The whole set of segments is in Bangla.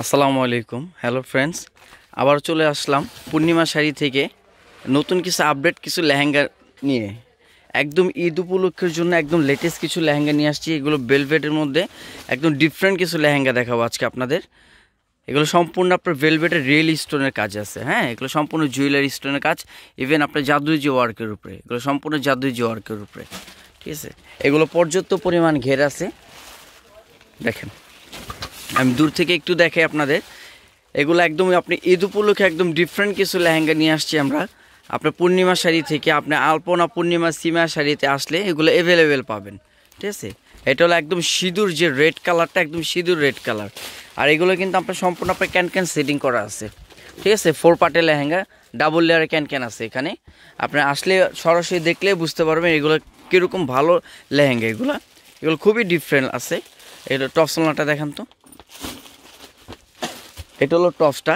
আসসালামু আলাইকুম, হ্যালো ফ্রেন্ডস। আবার চলে আসলাম পূর্ণিমা শাড়ি থেকে নতুন কিছু আপডেট কিছু লেহেঙ্গা নিয়ে। একদম ঈদ উপলক্ষের জন্য একদম লেটেস্ট কিছু লেহেঙ্গা নিয়ে আসছি। এগুলো ভেলভেটের মধ্যে একদম ডিফারেন্ট কিছু লেহেঙ্গা দেখাবো আজকে আপনাদের। এগুলো সম্পূর্ণ আপনার ভেলভেটের রিয়েল স্টোনের কাজ আছে। হ্যাঁ, এগুলো সম্পূর্ণ জুয়েলারি স্টোনের কাজ, ইভেন আপনার জাদুই যে ওয়ার্কের উপরে, এগুলো সম্পূর্ণ জাদুই যে ওয়ার্কের উপরে। ঠিক আছে, এগুলো পর্যাপ্ত পরিমাণ ঘের আছে। দেখেন, আমি দূর থেকে একটু দেখাই আপনাদের। এগুলো একদমই আপনি ঈদ উপলক্ষে একদম ডিফারেন্ট কিছু লেহেঙ্গা নিয়ে আসছি আমরা। আপনার পূর্ণিমা শাড়ি থেকে আপনি আলপনা পূর্ণিমা সীমা শাড়িতে আসলে এগুলো অ্যাভেলেবেল পাবেন। ঠিক আছে, এটা হলো একদম সিঁদুর যে রেড কালারটা, একদম সিঁদুর রেড কালার। আর এগুলো কিন্তু আপনার সম্পূর্ণ আপনার ক্যান সেটিং করা আছে। ঠিক আছে, 4 পার্টের লেহেঙ্গা, ডাবল লেয়ারে ক্যান আছে এখানে। আপনি আসলে সরাসরি দেখলে বুঝতে পারবেন এগুলো কীরকম ভালো লেহেঙ্গা। এগুলো খুবই ডিফারেন্ট আছে। এটা টপসোনাটা দেখান তো। এটা হলো টপসটা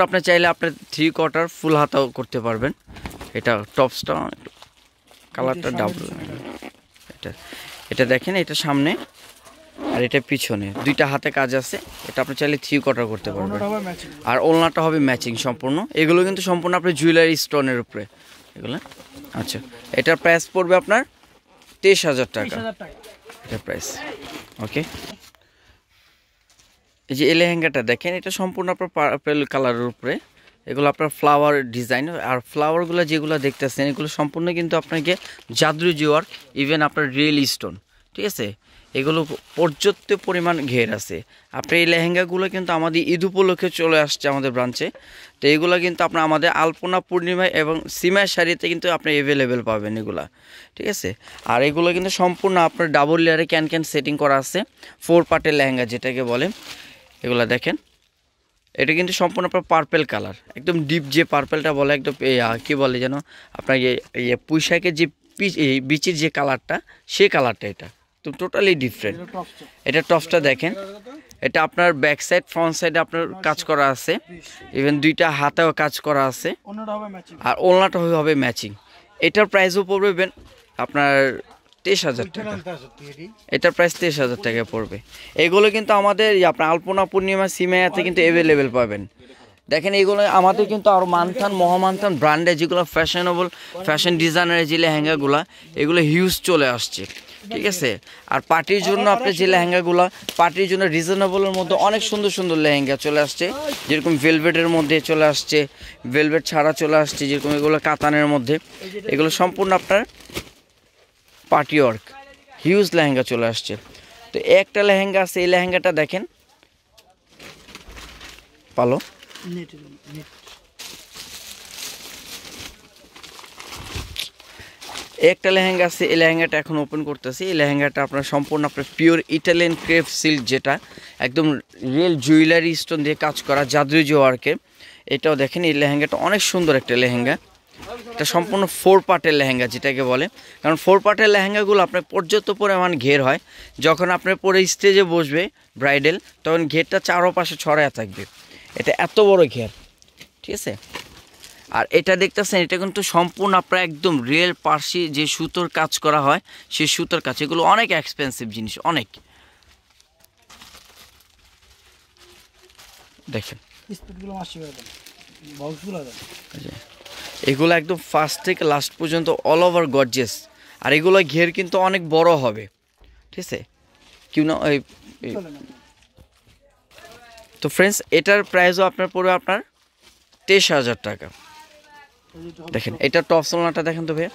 আপনি চাইলে আপনার 3/4 ফুল হাতাও করতে পারবেন। এটা টপসটা, কালারটা ডাবল। এটা দেখেন, এটা সামনে আর এটা পিছনে, দুইটা হাতে কাজ আছে। এটা আপনি চাইলে 3/4 করতে পারবেন। আর ওড়নাটা হবে ম্যাচিং সম্পূর্ণ। এগুলো কিন্তু সম্পূর্ণ আপনার জুয়েলারি স্টোনের উপরে এগুলো। আচ্ছা, এটার প্রাইস পড়বে আপনার 23,000 টাকা। এটা প্রাইস ওকে। এই যে এই লেহেঙ্গাটা দেখেন, এটা সম্পূর্ণ আপনার পার্পল কালারের উপরে। এগুলো আপনার ফ্লাওয়ার ডিজাইন। আর ফ্লাওয়ারগুলো যেগুলো দেখতেছেন এগুলো সম্পূর্ণ কিন্তু আপনাকে জাদুই ওয়ার্ক, ইভেন আপনার রিয়েল স্টোন। ঠিক আছে, এগুলো পর্যাপ্ত পরিমাণ ঘের আছে। আপনি এই লেহেঙ্গাগুলো কিন্তু আমাদের ঈদ উপলক্ষে চলে আসছে আমাদের ব্রাঞ্চে। তো এগুলো কিন্তু আপনার আমাদের আলপনা পূর্ণিমা এবং সীমা শাড়িতে কিন্তু আপনি অ্যাভেলেবেল পাবেন এগুলা। ঠিক আছে, আর এগুলো কিন্তু সম্পূর্ণ আপনার ডাবল লেয়ারে ক্যান সেটিং করা আছে। 4 পার্টের লেহেঙ্গা যেটাকে বলে। এগুলা দেখেন, এটা কিন্তু সম্পূর্ণ আপনার পার্পেল কালার, একদম ডিপ যে পার্পেলটা বলে, একদম কী বলে যেন আপনার পুঁইশাকের যে বিচির যে কালারটা, সেই কালারটা এটা তো টোটালি ডিফারেন্ট। এটা টপসটা দেখেন, এটা আপনার ব্যাক সাইড ফ্রন্ট সাইডে আপনার কাজ করা আছে, ইভেন দুইটা হাতেও কাজ করা আছে। আর ওড়নাটা হবে ম্যাচিং। এটার প্রাইসও পড়বে আপনার 23,000 টাকা। এটার প্রাইস 23,000 টাকা পড়বে। এগুলো কিন্তু আমাদের আপনার আলপনা পূর্ণিমা সীমায়াতে কিন্তু অ্যাভেলেবেল পাবেন। দেখেন, এগুলো আমাদের কিন্তু আরও মান্থান মহামান্থান ব্র্যান্ডে যেগুলো ফ্যাশন ডিজাইনারের যে লেহেঙ্গাগুলো, এগুলো হিউজ চলে আসছে। ঠিক আছে, আর পার্টির জন্য আপনি যে লেহেঙ্গাগুলো, পার্টির জন্য রিজনেবলের মধ্যে অনেক সুন্দর সুন্দর লেহেঙ্গা চলে আসছে। যেরকম ভেলভেটের মধ্যে চলে আসছে, ভেলভেট ছাড়া চলে আসছে, যেরকম এগুলো কাতানের মধ্যে। এগুলো সম্পূর্ণ আপনার পার্টি ওয়ার্ক হিউজ লেহেঙ্গা চলে আসছে। তো একটা লেহেঙ্গা আছে, এই লেহেঙ্গাটা দেখেন, পালো একটা লেহেঙ্গা আছে। এই লেহেঙ্গাটা এখন ওপেন করতেছি। এই লেহেঙ্গাটা আপনার সম্পূর্ণ আপনার পিওর ইটালিয়ান ক্রেপ সিল্ক, যেটা একদম রিয়েল জুয়েলারি স্টোন দিয়ে কাজ করা জাদুই যে ওয়ার্কে। এটাও দেখেন, এই লেহেঙ্গাটা অনেক সুন্দর একটা লেহেঙ্গা। এটা সম্পূর্ণ 4 পার্টের লেহেঙ্গা যেটাকে বলে। কারণ 4 পার্টের লেহেঙ্গাগুলো আপনার পর্যাপ্ত পরিমাণ ঘের হয়। যখন আপনার পরে স্টেজে বসবে ব্রাইডাল, তখন ঘেরটা চারোপাশে ছড়ায় থাকবে। এটা এত বড় ঘের। ঠিক আছে, আর এটা দেখতেছেন, এটা কিন্তু সম্পূর্ণ আপনার একদম রিয়েল পার্সি যে সুতোর কাজ করা হয়, সেই সুতোর কাজ। এগুলো অনেক এক্সপেন্সিভ জিনিস, অনেক। দেখেন, এগুলো একদম ফার্স্ট থেকে লাস্ট পর্যন্ত অল ওভার গর্জিয়াস। আর এগুলো ঘের কিন্তু অনেক বড় হবে। ঠিক আছে, কিউ না। তো ফ্রেন্ডস, এটার প্রাইসও আপনার পড়বে আপনার 23,000 টাকা। দেখেন, এটা টপসোনাটা দেখেন তো ভাইয়া।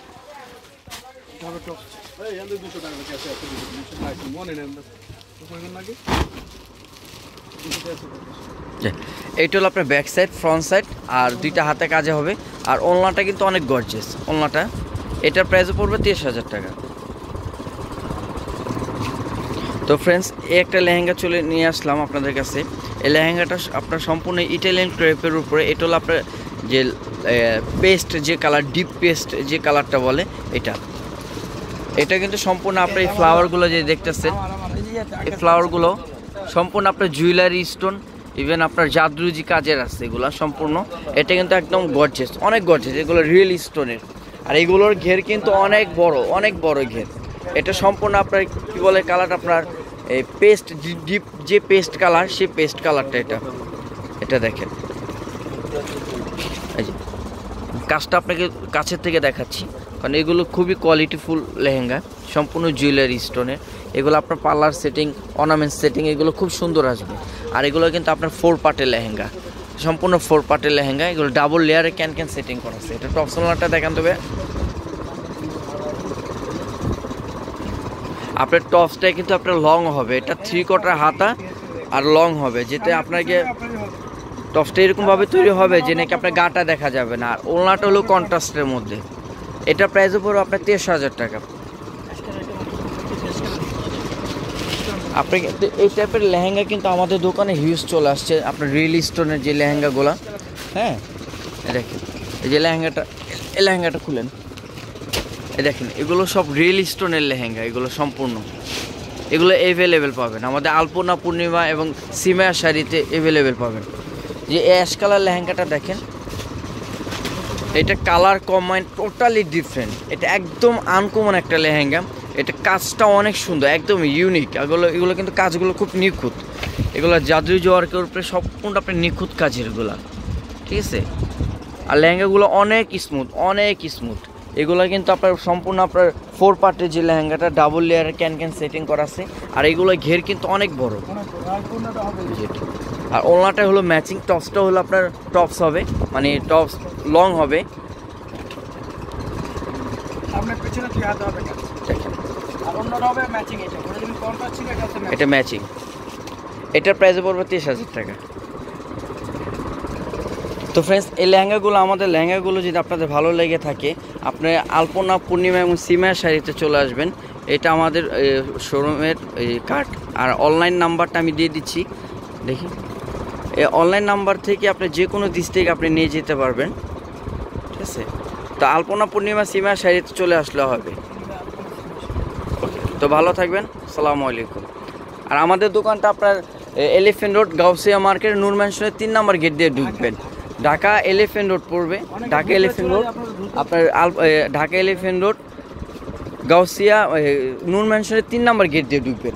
এইটা হলো আপনার ব্যাক সাইড, ফ্রন্ট সাইড, আর দুইটা হাতে কাজে হবে। আর ওড়নাটা কিন্তু অনেক গর্জিয়াস ওড়নাটা। এটার প্রাইসও পড়বে 23,000 টাকা। তো ফ্রেন্ডস, এই একটা লেহেঙ্গা নিয়ে আসলাম আপনাদের কাছে। এই লেহেঙ্গাটা আপনার সম্পূর্ণ ইটালিয়ান ক্রেপের উপরে। এটা হলো আপনার যে পেস্ট যে কালার, ডিপ পেস্ট যে কালারটা বলে, এটা কিন্তু সম্পূর্ণ আপনার এই ফ্লাওয়ারগুলো যে দেখতেছেন, এই ফ্লাওয়ারগুলো সম্পূর্ণ আপনার জুয়েলারি স্টোন, ইভেন আপনার জাদুই যে কাজের আছে এগুলো সম্পূর্ণ। এটা কিন্তু একদম গর্জিয়াস, অনেক গর্জিয়াস। এগুলো রিয়েল স্টোনের। আর এগুলোর ঘের কিন্তু অনেক বড় ঘের। এটা সম্পূর্ণ আপনার কি বলে কালার, আপনার এই পেস্ট ডিপ যে পেস্ট কালার, সেই পেস্ট কালারটা এটা দেখেন। এই যে কাজটা আপনাকে কাছের থেকে দেখাচ্ছি, কারণ এগুলো খুবই কোয়ালিটিফুল লেহেঙ্গা, সম্পূর্ণ জুয়েলারি স্টোনের। এগুলো আপনার পার্লার সেটিং, অর্নামেন্ট সেটিং এগুলো খুব সুন্দর আসবে। আর এগুলো কিন্তু আপনার 4 পার্টের লেহেঙ্গা, সম্পূর্ণ 4 পার্টের লেহেঙ্গা। এগুলো ডাবল লেয়ারে ক্যান সেটিং করা আছে। এটা টপ সোনারটা দেখান তবে আপনার টপসটা কিন্তু আপনার লং হবে, এটা 3/4 হাতা আর লং হবে, যেটা আপনাকে টপসটা এরকমভাবে তৈরি হবে যে নাকি আপনার গাটা দেখা যাবে না। আর ওড়নাটা হলো কন্ট্রাস্টের মধ্যে। এটা প্রাইসও পড়বে আপনার 23,000 টাকা। আপনি এই টাইপের লেহেঙ্গা কিন্তু আমাদের দোকানে হিউজ চলে আসছে, আপনার রিয়েল স্টোনের যে লেহেঙ্গাগুলো। হ্যাঁ দেখেন এই যে এই লেহেঙ্গাটা খুলেন, এই দেখেন এগুলো সব রিয়েল স্টোনের লেহেঙ্গা। এগুলো সম্পূর্ণ এগুলো অ্যাভেলেবেল পাবেন আমাদের আলপনা পূর্ণিমা এবং সিমায়া শাড়িতে অ্যাভেলেবেল পাবেন। যে অ্যাশ কালার লেহেঙ্গাটা দেখেন, এটা কালার কম্বাইন টোটালি ডিফারেন্ট। এটা একদম আনকমন একটা লেহেঙ্গা। এটা কাজটা অনেক সুন্দর, একদম ইউনিক। এগুলো কিন্তু কাজগুলো খুব নিখুঁত। এগুলো জাদুই জোয়ারকের উপরে সম্পূর্ণ আপনার নিখুঁত কাজের এগুলা, ঠিক আছে। আর লেহেঙ্গাগুলো অনেক স্মুথ। এগুলো কিন্তু আপনার সম্পূর্ণ আপনার 4 পার্টের যে লেহেঙ্গাটা, ডাবল লেয়ারের ক্যান সেটিং করা আছে। আর এগুলো ঘের কিন্তু অনেক বড়। আর ওড়নাটা হলো ম্যাচিং, টপসটা হলো আপনার টপস হবে, মানে টপস লং হবে। এটা ম্যাচিং, এটার প্রাইসে পড়বে 23,000 টাকা। তো ফ্রেন্ডস, এই আমাদের লেহেঙ্গাগুলো যদি আপনাদের ভালো লেগে থাকে, আপনি আলপনা পূর্ণিমা এবং সিমায়া শাড়িতে চলে আসবেন। এটা আমাদের শোরুমের কার্ড। আর অনলাইন নাম্বারটা আমি দিয়ে দিচ্ছি, দেখি। এই অনলাইন নাম্বার থেকে আপনি যে কোনো ডিস্ট্রিক্ট আপনি নিয়ে যেতে পারবেন, ঠিক আছে। তো আলপনা পূর্ণিমা সিমায়া শাড়িতে চলে আসলে হবে। তো ভালো থাকবেন, আসসালামু আলাইকুম। আর আমাদের দোকানটা আপনার এলিফ্যান্ট রোড, গাউসিয়া মার্কেট, নূর ম্যানশনের 3 নম্বর গেট দিয়ে ঢুকবেন। ঢাকা এলিফ্যান্ট রোড পড়বে, ঢাকা এলিফ্যান্ট রোড আপনার ঢাকা এলিফ্যান্ট রোড, গাউসিয়া নূর ম্যানশনের 3 নম্বর গেট দিয়ে ঢুকবেন।